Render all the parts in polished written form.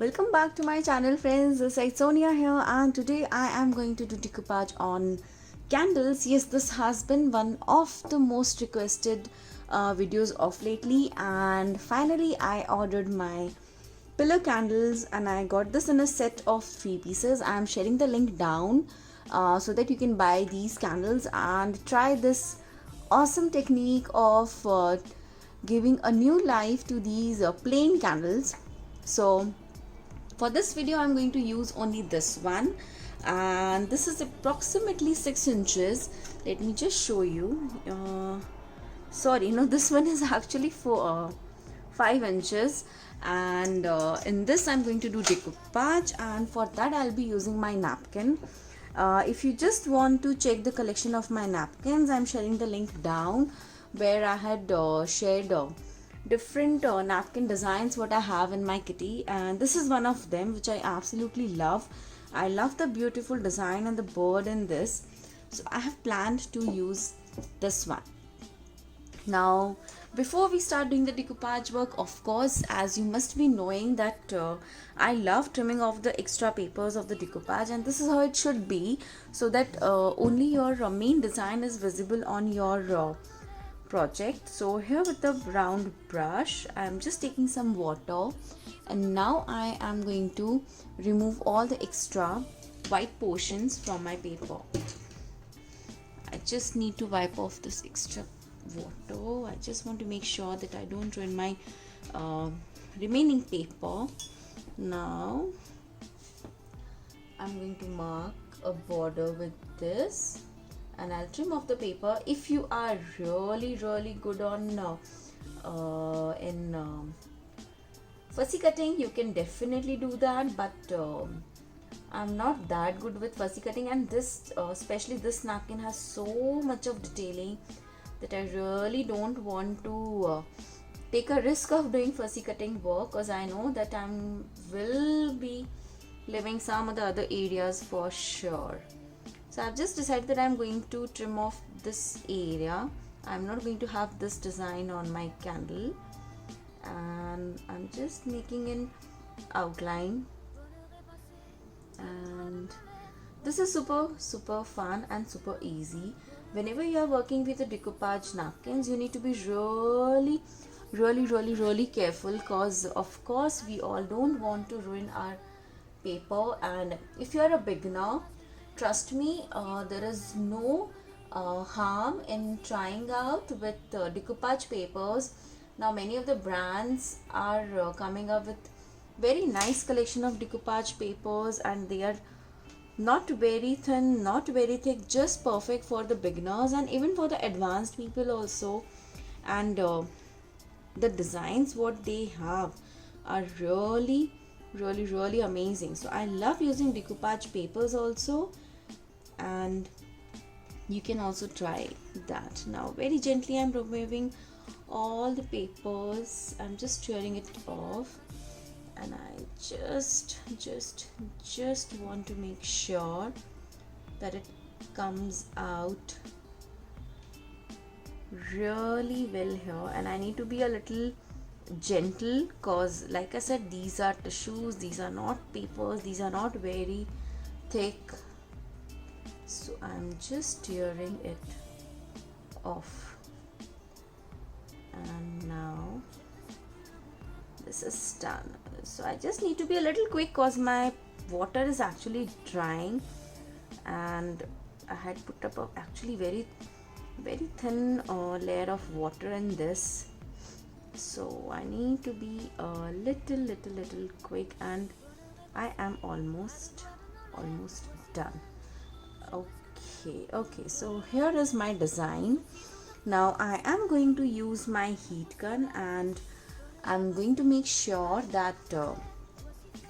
Welcome back to my channel, friends. This is Sonia here, and today I am going to do decoupage on candles. Yes, this has been one of the most requested videos of lately, and finally I ordered my pillar candles and I got this in a set of 3 pieces. I am sharing the link down so that you can buy these candles and try this awesome technique of giving a new life to these plain candles. So for this video I'm going to use only this one, and this is approximately 6 inches. Let me just show you. Sorry, no, this one is actually for 5 inches, and in this I'm going to do decoupage, and for that I'll be using my napkin. If you just want to check the collection of my napkins, I'm sharing the link down where I had shared different napkin designs what I have in my kitty, and this is one of them which I absolutely love. I love the beautiful design and the bird in this, so I have planned to use this one. Now before we start doing the decoupage work, of course, as you must be knowing that I love trimming off the extra papers of the decoupage, and this is how it should be, so that only your main design is visible on your project. So here with the round brush I am just taking some water, and now I am going to remove all the extra white portions from my paper. I just need to wipe off this extra water. I just want to make sure that I don't ruin my remaining paper. Now I'm going to mark a border with this, and I'll trim off the paper. If you are really good on fussy cutting, you can definitely do that, but I'm not that good with fussy cutting, and this especially this napkin has so much of detailing that I really don't want to take a risk of doing fussy cutting work, because I know that I will be leaving some of the other areas for sure. So I've just decided that I'm going to trim off this area. I'm not going to have this design on my candle, and I'm just making an outline, and this is super fun and super easy. Whenever you are working with the decoupage napkins, you need to be really careful, because of course we all don't want to ruin our paper. And if you are a beginner, trust me, there is no harm in trying out with decoupage papers. Now many of the brands are coming up with very nice collection of decoupage papers, and they are not very thin, not very thick, just perfect for the beginners and even for the advanced people also. And the designs what they have are really amazing. So I love using decoupage papers also, and you can also try that. Now very gently I'm removing all the papers. I'm just tearing it off, and I just want to make sure that it comes out really well here. And I need to be a little gentle, cause like I said, these are tissues, these are not papers, these are not very thick. So I'm just tearing it off, and now this is done. So I just need to be a little quick, cause my water is actually drying, and I had put up a actually very thin layer of water in this. So I need to be a little quick, and I am almost done. Okay, so here is my design. Now I am going to use my heat gun, and I'm going to make sure that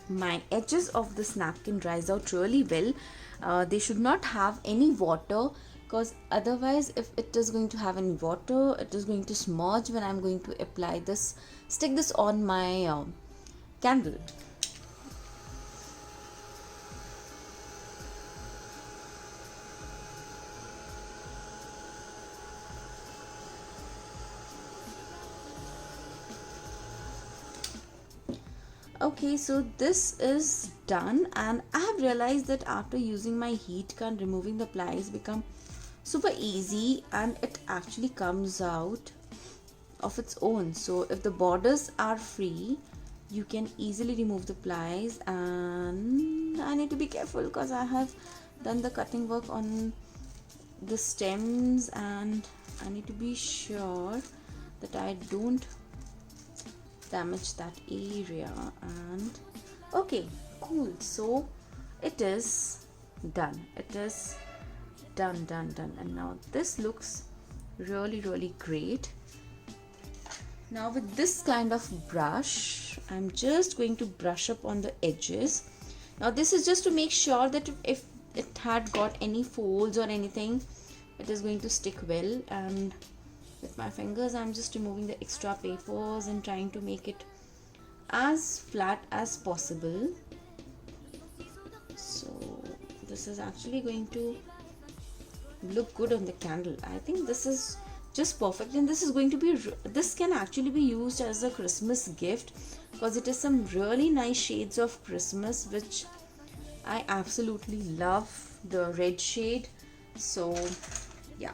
my edges of this napkin dries out really well. They should not have any water, because otherwise if it is going to have any water, it is going to smudge when I'm going to apply this, stick this on my candle. Okay, so this is done, and I have realized that after using my heat gun, removing the plies become super easy, and it actually comes out of its own. So if the borders are free, you can easily remove the plies. And I need to be careful because I have done the cutting work on the stems, and I need to be sure that I don't damage that area. And okay, cool, so it is done. It is done. And now this looks really great. Now with this kind of brush, I'm just going to brush up on the edges. Now this is just to make sure that if it had got any folds or anything, it is going to stick well. And with my fingers, I'm just removing the extra papers and trying to make it as flat as possible. So this is actually going to look good on the candle. I think this is just perfect, and this is going to be, this can actually be used as a Christmas gift because it is some really nice shades of Christmas, which I absolutely love, the red shade. So yeah,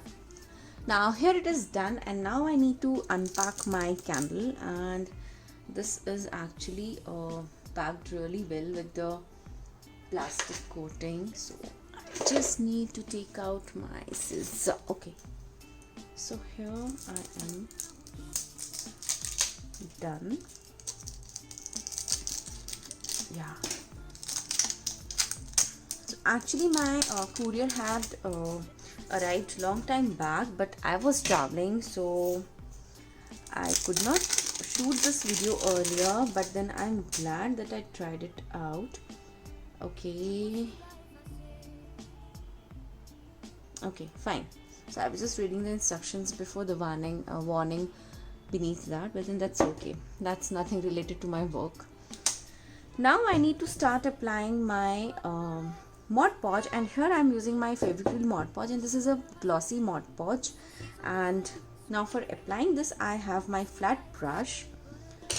now here it is done, and now I need to unpack my candle, and this is actually packed really well with the plastic coating. So I just need to take out my scissors. Okay, so here I am done. Yeah, so actually my courier had arrived long time back, but I was traveling, so I could not shoot this video earlier, but then I'm glad that I tried it out. Okay, fine. So I was just reading the instructions before the warning beneath that, but then that's okay. That's nothing related to my work. Now I need to start applying my Mod Podge, and here I'm using my Fevikwik Mod Podge, and this is a glossy Mod Podge. And now for applying this, I have my flat brush.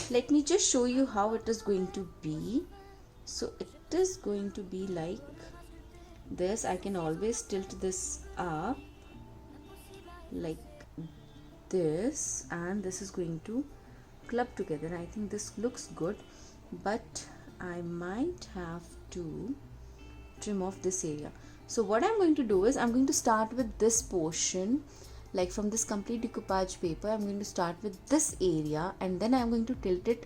Let me just show you how it is going to be. So it is going to be like this. I can always tilt this up like this, and this is going to club together. I think this looks good, but I might have to trim off this area. So what I'm going to do is I'm going to start with this portion, like from this complete decoupage paper. I'm going to start with this area, and then I'm going to tilt it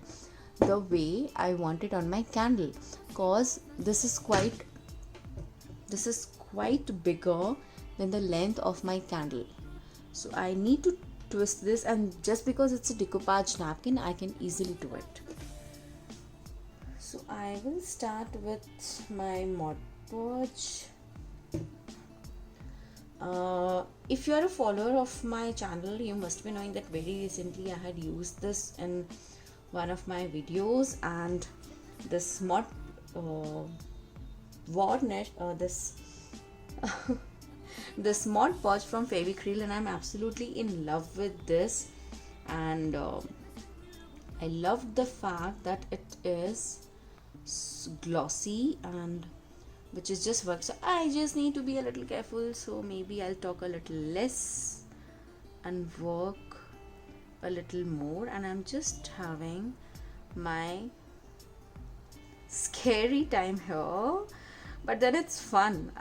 the way I want it on my candle, cause this is quite bigger than the length of my candle. So I need to twist this, and just because it's a decoupage napkin, I can easily do it. So I will start with my Mod Podge. If you are a follower of my channel, you must be knowing that very recently I had used this in one of my videos, and this this Mod Podge from Fevikwik, and I'm absolutely in love with this. And I love the fact that it is glossy, and which is just work. So I just need to be a little careful, so maybe I'll talk a little less and work a little more. And I'm just having my scary time here, but then it's fun.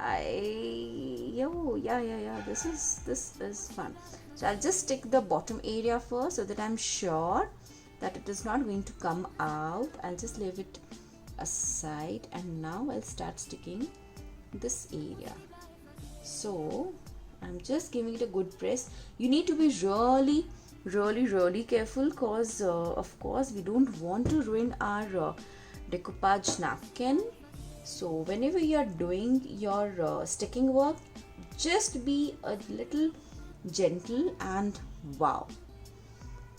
This is fun. So I'll just stick the bottom area first, so that I'm sure that it is not going to come out. I'll just leave it aside, and now I'll start sticking this area. So I'm just giving it a good press. You need to be really careful, because of course we don't want to ruin our decoupage napkin. So whenever you are doing your sticking work, just be a little gentle, and wow,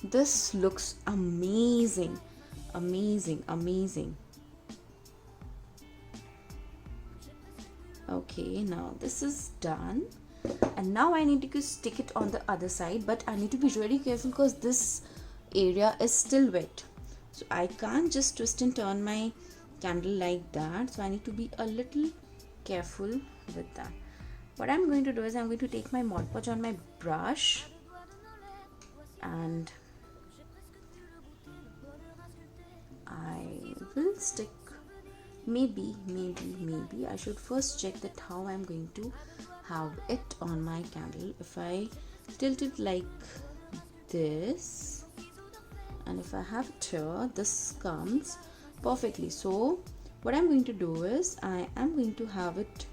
this looks amazing. Okay, now this is done, and now I need to stick it on the other side, but I need to be really careful because this area is still wet. so I can't just twist and turn my candle like that, so I need to be a little careful with that. What I'm going to do is I'm going to take my Mod Podge on my brush, and I will stick, maybe I should first check that how I'm going to have it on my candle. If I tilt it like this, and if I have it here, this comes perfectly. So what I'm going to do is I am going to have it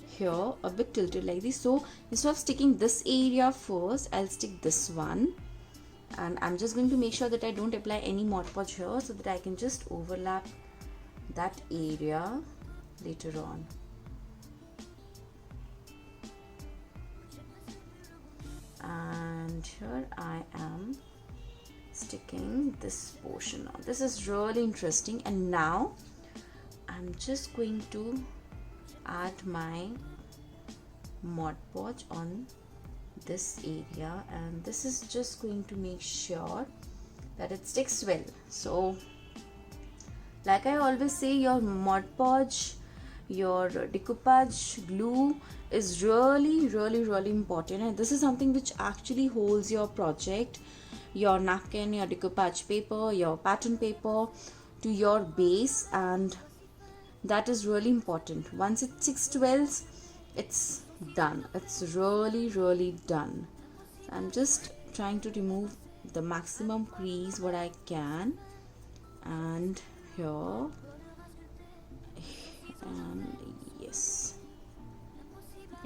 here a bit tilted like this. So instead of sticking this area first, I'll stick this one, and I'm just going to make sure that I don't apply any Mod Podge here, so that I can just overlap that area later on. And here I am sticking this portion on. This is really interesting. And now I'm just going to add my Mod Podge on this area, and this is just going to make sure that it sticks well. So like I always say, your Mod Podge, your decoupage glue is really important, and this is something which actually holds your project, your napkin, your decoupage paper, your pattern paper to your base, and that is really important. Once it sticks well, it's done. It's really done. So I'm just trying to remove the maximum crease what I can, and here, and yes,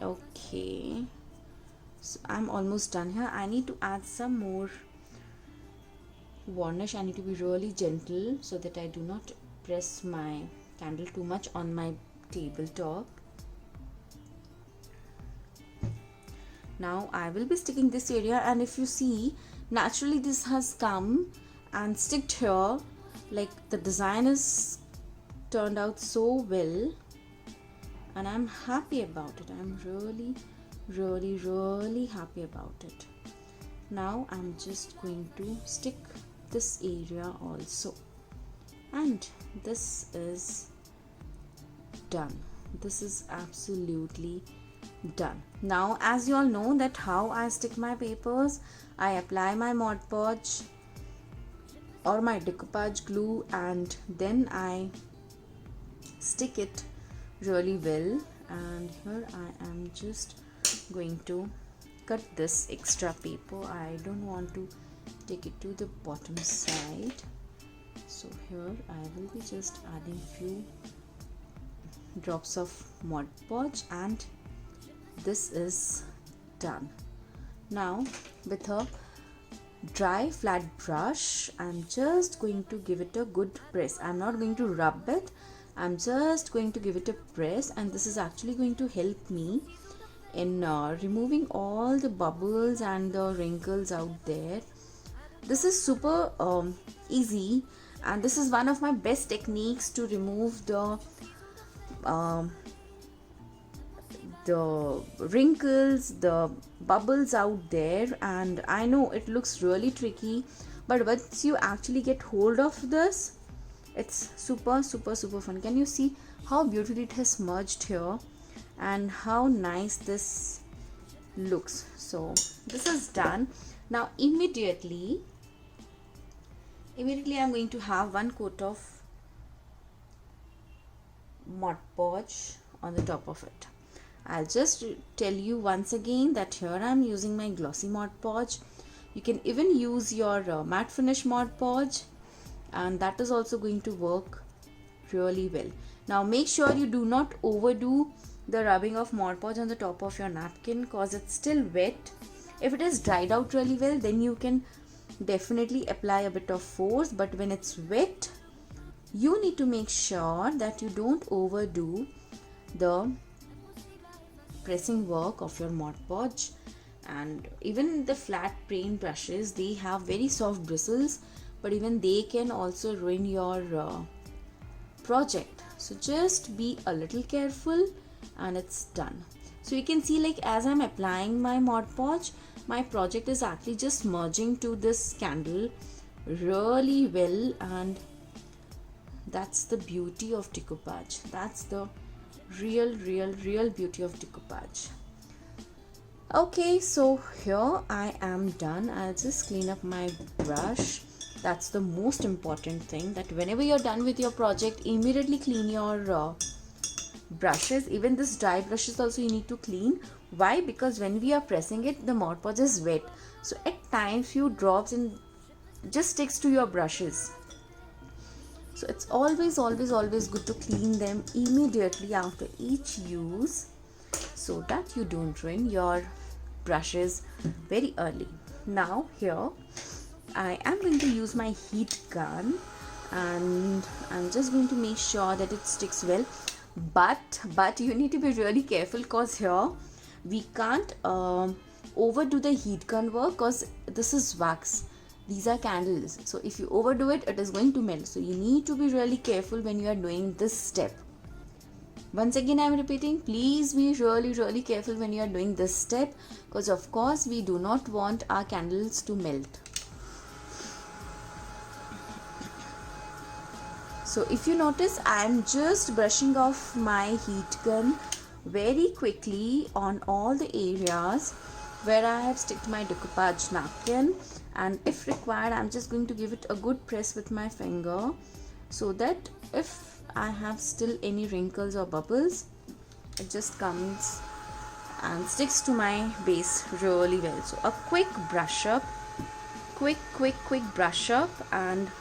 okay, so I'm almost done here. I need to add some more varnish. I need to be really gentle so that I do not press my candle too much on my tabletop. Now I will be sticking this area, and if you see, naturally this has come and sticked here. Like, the design is turned out so well, and I'm happy about it. I'm really happy about it. Now I'm just going to stick this area also, and this is done. This is absolutely done. Now, as you all know that how I stick my papers, I apply my Mod Podge or my decoupage glue, and then I stick it really well. And here I am just going to cut this extra paper. I don't want to take it to the bottom side, so here I will be just adding few drops of Mod Podge, and this is done. Now with a dry flat brush, I'm just going to give it a good press. I'm not going to rub it, I'm just going to give it a press, and this is actually going to help me in removing all the bubbles and the wrinkles out there. This is super easy, and this is one of my best techniques to remove the wrinkles, the bubbles out there. And I know it looks really tricky, but once you actually get hold of this, it's super fun. Can you see how beautifully it has merged here, and how nice this looks? So this is done. Now immediately I'm going to have one coat of Mod Podge on the top of it. I'll just tell you once again that here I'm using my glossy Mod Podge. You can even use your matte finish Mod Podge, and that is also going to work really well. Now make sure you do not overdo the rubbing of Mod Podge on the top of your napkin, because it's still wet. If it is dried out really well, then you can definitely apply a bit of force, but when it's wet, you need to make sure that you don't overdo the pressing work of your Mod Podge. And even the flat paint brushes, they have very soft bristles, but even they can also ruin your project. So just be a little careful, and it's done. So you can see, like, as I'm applying my Mod Podge, my project is actually just merging to this candle really well, and that's the beauty of decoupage. That's the real beauty of decoupage. Okay, so here I am done. I'll just clean up my brush. That's the most important thing, that whenever you're done with your project, immediately clean your brushes. Even this dry brushes also you need to clean. Why? Because when we are pressing it, the Mod Podge is wet, so at times few drops and just sticks to your brushes. So it's always good to clean them immediately after each use, so that you don't ruin your brushes very early. Now here I am going to use my heat gun, and I'm just going to make sure that it sticks well. But you need to be really careful, because here we can't overdo the heat gun work, because this is wax. These are candles, so if you overdo it, it is going to melt. So you need to be really careful when you are doing this step. Once again, I am repeating, please be really careful when you are doing this step, because of course we do not want our candles to melt. So if you notice, I am just brushing off my heat gun very quickly on all the areas where I have sticked my decoupage napkin, and if required, I'm just going to give it a good press with my finger, so that if I have still any wrinkles or bubbles, it just comes and sticks to my base really well. So a quick brush up, quick brush up, and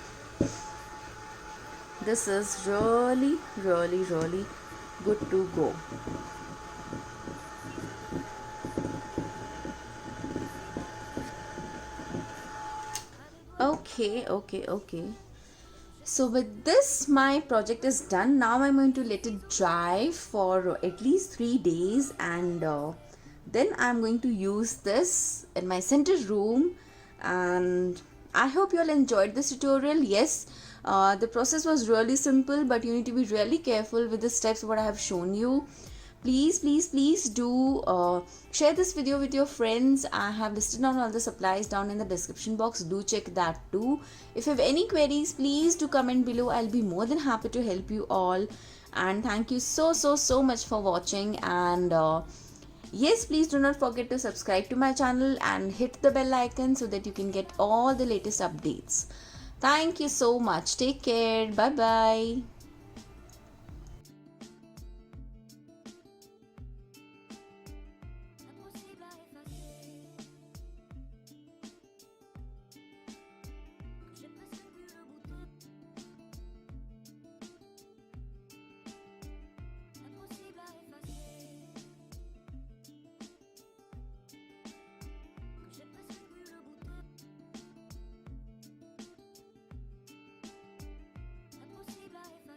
this is really good to go. Okay. So with this, my project is done. Now I'm going to let it dry for at least 3 days, and then I'm going to use this in my center room. And I hope you all enjoyed this tutorial. Yes, the process was really simple, but you need to be really careful with the steps what I have shown you. Please do share this video with your friends. I have listed down all the supplies down in the description box. Do check that too. If you have any queries, please do comment below. I'll be more than happy to help you all. And thank you so much for watching. And yes, please do not forget to subscribe to my channel and hit the bell icon, so that you can get all the latest updates. Thank you so much. Take care. Bye bye.